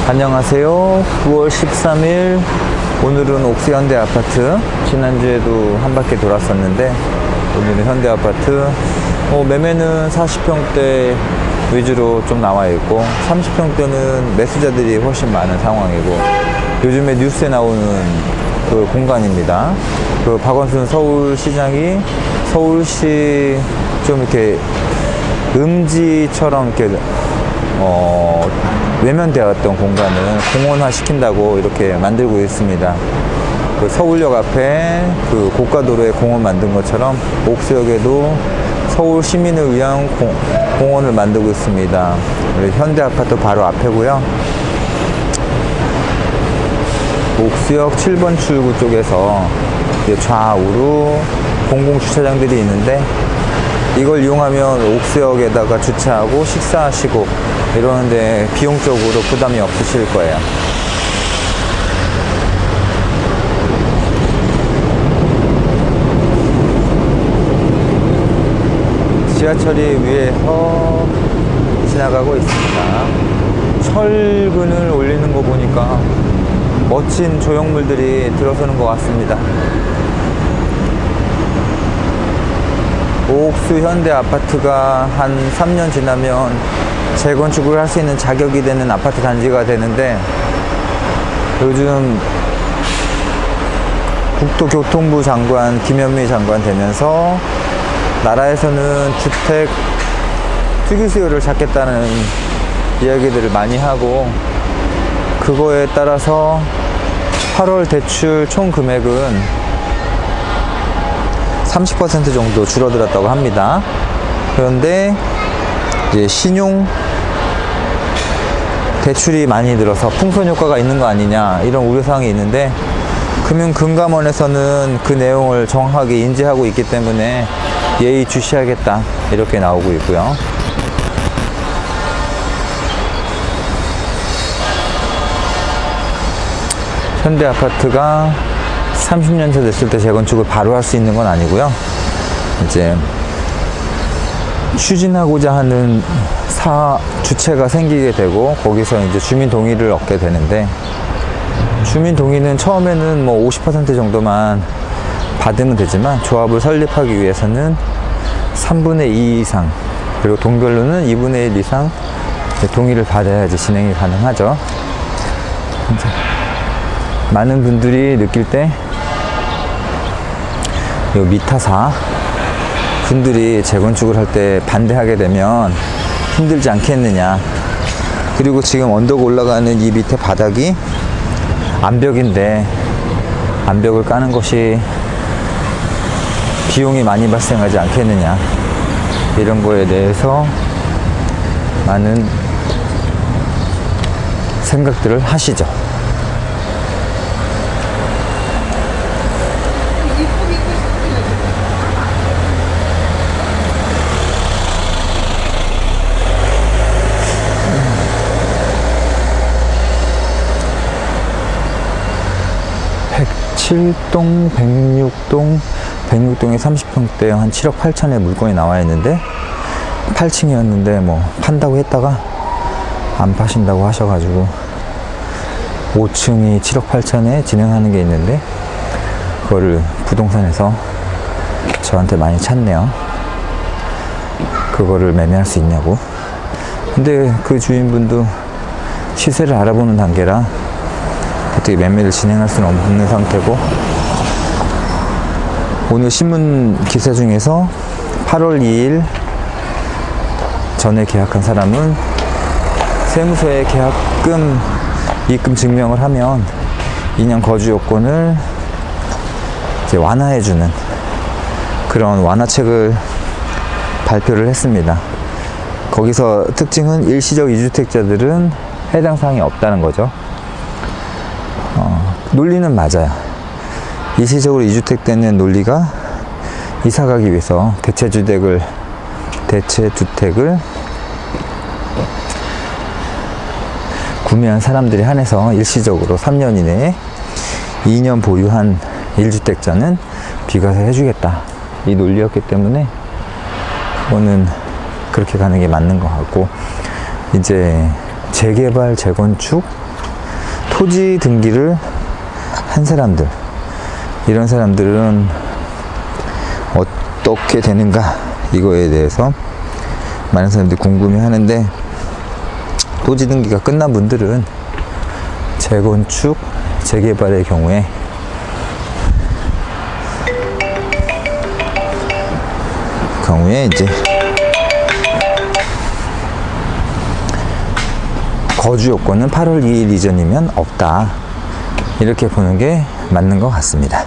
안녕하세요. 9월 13일 오늘은 옥수 현대아파트, 지난주에도 한 바퀴 돌았었는데 오늘은 현대아파트 매매는 40평대 위주로 좀 나와 있고 30평대는 매수자들이 훨씬 많은 상황이고, 요즘에 뉴스에 나오는 그 공간입니다. 그 박원순 서울시장이 서울시 좀 이렇게 음지처럼 이렇게 외면되었던 공간을 공원화 시킨다고 이렇게 만들고 있습니다. 그 서울역 앞에 그 고가도로에 공원 만든 것처럼 옥수역에도 서울 시민을 위한 공원을 만들고 있습니다. 현대아파트 바로 앞에고요. 옥수역 7번 출구 쪽에서 좌우로 공공주차장들이 있는데, 이걸 이용하면 옥수역에다가 주차하고 식사하시고 이러는데 비용적으로 부담이 없으실 거예요. 지하철이 위에서 지나가고 있습니다. 철근을 올리는 거 보니까 멋진 조형물들이 들어서는 것 같습니다. 옥수 현대아파트가 한 3년 지나면 재건축을 할 수 있는 자격이 되는 아파트 단지가 되는데, 요즘 국토교통부 장관 김현미 장관 되면서 나라에서는 주택 투기 수요를 찾겠다는 이야기들을 많이 하고, 그거에 따라서 8월 대출 총 금액은 30% 정도 줄어들었다고 합니다. 그런데 이제 신용 대출이 많이 들어서 풍선 효과가 있는 거 아니냐, 이런 우려사항이 있는데, 금감원에서는 그 내용을 정확하게 인지하고 있기 때문에 예의주시하겠다 이렇게 나오고 있고요. 현대아파트가 30년 차 됐을 때 재건축을 바로 할 수 있는 건 아니고요. 이제 추진하고자 하는 주체가 생기게 되고, 거기서 이제 주민 동의를 얻게 되는데, 주민 동의는 처음에는 뭐 50% 정도만 받으면 되지만, 조합을 설립하기 위해서는 3분의 2 이상, 그리고 동별로는 2분의 1 이상 동의를 받아야지 진행이 가능하죠. 많은 분들이 느낄 때 이 미타사 분들이 재건축을 할 때 반대하게 되면 힘들지 않겠느냐. 그리고 지금 언덕 올라가는 이 밑에 바닥이 암벽인데, 암벽을 까는 것이 비용이 많이 발생하지 않겠느냐, 이런 거에 대해서 많은 생각들을 하시죠. 동 106동에 30평대 한 7억 8천에 물건이 나와 있는데, 8층이었는데 뭐 판다고 했다가 안 파신다고 하셔가지고 5층이 7억 8천에 진행하는 게 있는데, 그거를 부동산에서 저한테 많이 찾네요. 그거를 매매할 수 있냐고. 근데 그 주인분도 시세를 알아보는 단계라 어떻게 매매를 진행할 수는 없는 상태고, 오늘 신문 기사 중에서 8월 2일 전에 계약한 사람은 세무서에 계약금 입금 증명을 하면 2년 거주 요건을 이제 완화해주는 그런 완화책을 발표를 했습니다. 거기서 특징은 일시적 이주택자들은 해당 사항이 없다는 거죠. 논리는 맞아요. 일시적으로 이주택되는 논리가 이사 가기 위해서 대체주택을 구매한 사람들에 한해서 일시적으로 3년 이내에 2년 보유한 1주택자는 비과세 해주겠다, 이 논리였기 때문에 그거는 그렇게 가는 게 맞는 것 같고, 이제 재개발, 재건축 토지 등기를 한 사람들, 이런 사람들은 어떻게 되는가, 이거에 대해서 많은 사람들이 궁금해 하는데, 토지 등기가 끝난 분들은 재건축, 재개발의 경우에 이제 거주 요건은 8월 2일 이전이면 없다, 이렇게 보는 게 맞는 것 같습니다.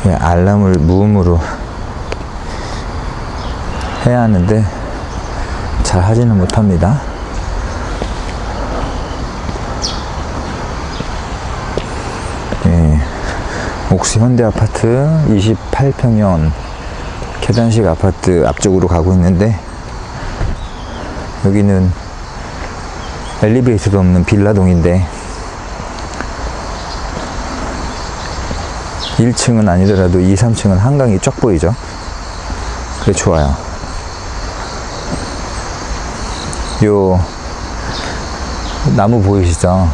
예, 알람을 무음으로 해야 하는데 잘 하지는 못합니다. 예, 옥수 현대아파트 28평형 계단식 아파트 앞쪽으로 가고 있는데, 여기는 엘리베이터도 없는 빌라동인데 1층은 아니더라도 2, 3층은 한강이 쫙 보이죠. 그래 좋아요. 요 나무 보이시죠?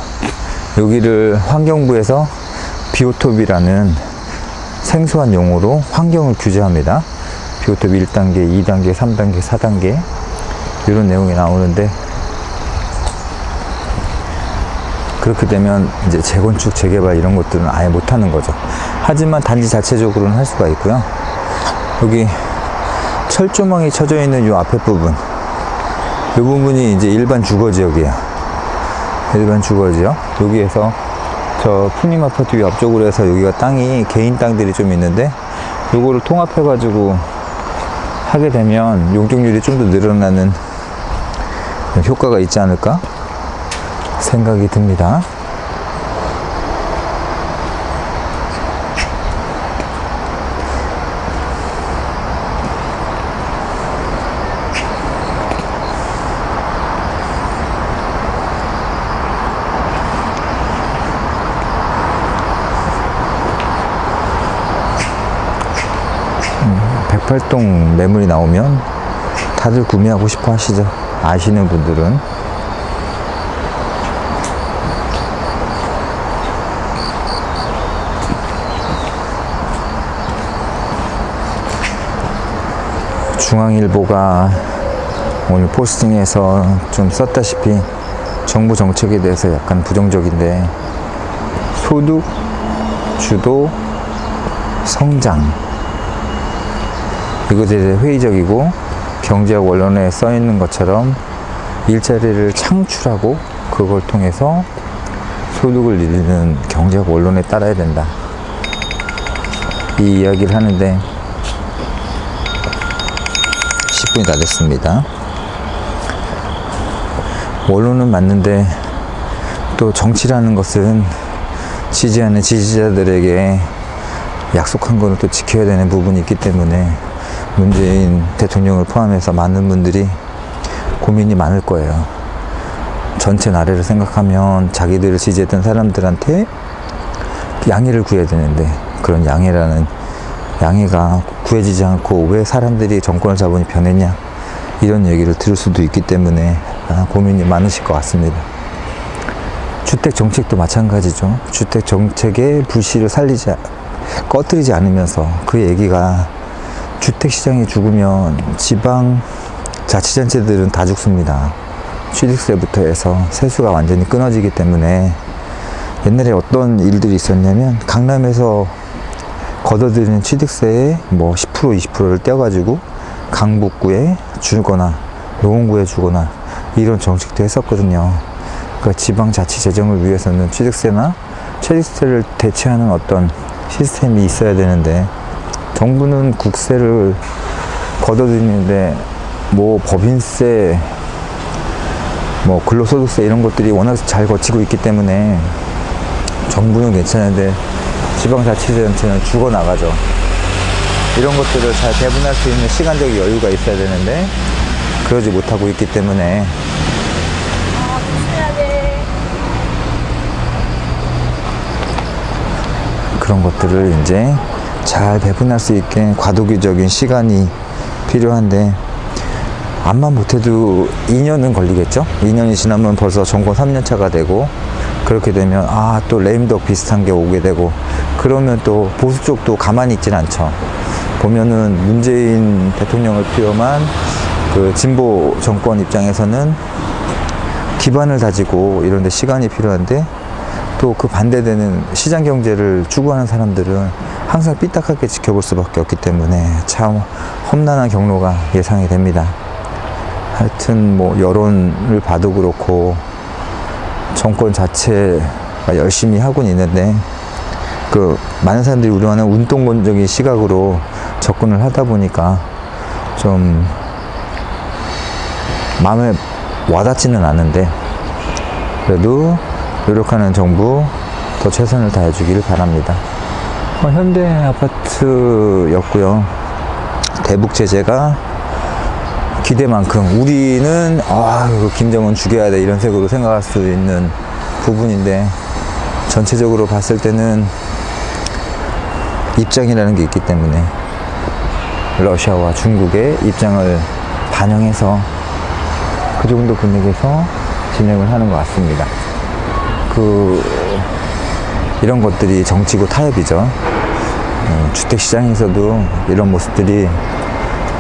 여기를 환경부에서 비오톱이라는 생소한 용어로 환경을 규제합니다. 비오톱 1단계, 2단계, 3단계, 4단계 이런 내용이 나오는데, 그렇게 되면 이제 재건축, 재개발 이런 것들은 아예 못하는 거죠. 하지만 단지 자체적으로는 할 수가 있고요. 여기 철조망이 쳐져 있는 이 앞에 부분, 이 부분이 이제 일반 주거지역이에요. 일반 주거지역. 여기에서 저 푸님 아파트 위 앞쪽으로 해서 여기가 땅이 개인 땅들이 좀 있는데, 요거를 통합해 가지고 하게 되면 용적률이 좀 더 늘어나는 효과가 있지 않을까 생각이 듭니다. 백팔동 매물이 나오면 다들 구매하고 싶어 하시죠. 아시는 분들은. 중앙일보가 오늘 포스팅에서 좀 썼다시피 정부 정책에 대해서 약간 부정적인데, 소득, 주도, 성장, 이것에 대해 회의적이고, 경제학 원론에 써 있는 것처럼 일자리를 창출하고 그걸 통해서 소득을 늘리는 경제학 원론에 따라야 된다, 이 이야기를 하는데 10분이 다 됐습니다. 원론은 맞는데 또 정치라는 것은 지지하는 지지자들에게 약속한 거는 또 지켜야 되는 부분이 있기 때문에 문재인 대통령을 포함해서 많은 분들이 고민이 많을 거예요. 전체 나라를 생각하면 자기들을 지지했던 사람들한테 양해를 구해야 되는데, 그런 양해가 구해지지 않고 왜 사람들이 정권을 잡으니 변했냐, 이런 얘기를 들을 수도 있기 때문에 고민이 많으실 것 같습니다. 주택 정책도 마찬가지죠. 주택 정책의 불씨를 꺼뜨리지 않으면서 그 얘기가, 주택시장이 죽으면 지방 자치단체들은 다 죽습니다. 취득세부터 해서 세수가 완전히 끊어지기 때문에, 옛날에 어떤 일들이 있었냐면 강남에서 걷어들이는 취득세의 뭐 10%, 20%를 떼어가지고 강북구에 주거나 노원구에 주거나 이런 정책도 했었거든요. 그러니까 지방자치 재정을 위해서는 취득세나 취득세를 대체하는 어떤 시스템이 있어야 되는데, 정부는 국세를 걷어들이는데 뭐 법인세, 뭐 근로소득세 이런 것들이 워낙 잘 거치고 있기 때문에 정부는 괜찮은데 지방자치단체는 죽어나가죠. 이런 것들을 잘 배분할 수 있는 시간적 여유가 있어야 되는데 그러지 못하고 있기 때문에 그런 것들을 이제 잘 배분할 수 있게 과도기적인 시간이 필요한데, 암만 못해도 2년은 걸리겠죠. 2년이 지나면 벌써 정권 3년차가 되고, 그렇게 되면 또 레임덕 비슷한 게 오게 되고, 그러면 또 보수 쪽도 가만히 있진 않죠. 보면은 문재인 대통령을 필요한 그 진보 정권 입장에서는 기반을 다지고 이런 데 시간이 필요한데, 또 그 반대되는 시장 경제를 추구하는 사람들은 항상 삐딱하게 지켜볼 수밖에 없기 때문에 참 험난한 경로가 예상이 됩니다. 하여튼 뭐 여론을 봐도 그렇고 정권 자체가 열심히 하고는 있는데, 그 많은 사람들이 우려하는 운동론적인 시각으로 접근을 하다 보니까 좀 마음에 와닿지는 않은데, 그래도 노력하는 정부 더 최선을 다해주기를 바랍니다. 현대 아파트였고요. 대북 제재가 기대만큼, 우리는 김정은 죽여야 돼 이런 색으로 생각할 수 있는 부분인데, 전체적으로 봤을 때는 입장이라는 게 있기 때문에 러시아와 중국의 입장을 반영해서 그 정도 분위기에서 진행을 하는 것 같습니다. 이런 것들이 정치고 타협이죠. 주택시장에서도 이런 모습들이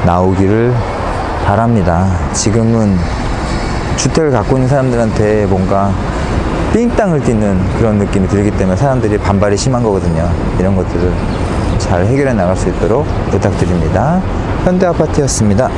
나오기를 바랍니다. 지금은 주택을 갖고 있는 사람들한테 뭔가 삥땅을 띄는 그런 느낌이 들기 때문에 사람들이 반발이 심한 거거든요. 이런 것들을 잘 해결해 나갈 수 있도록 부탁드립니다. 현대아파트였습니다.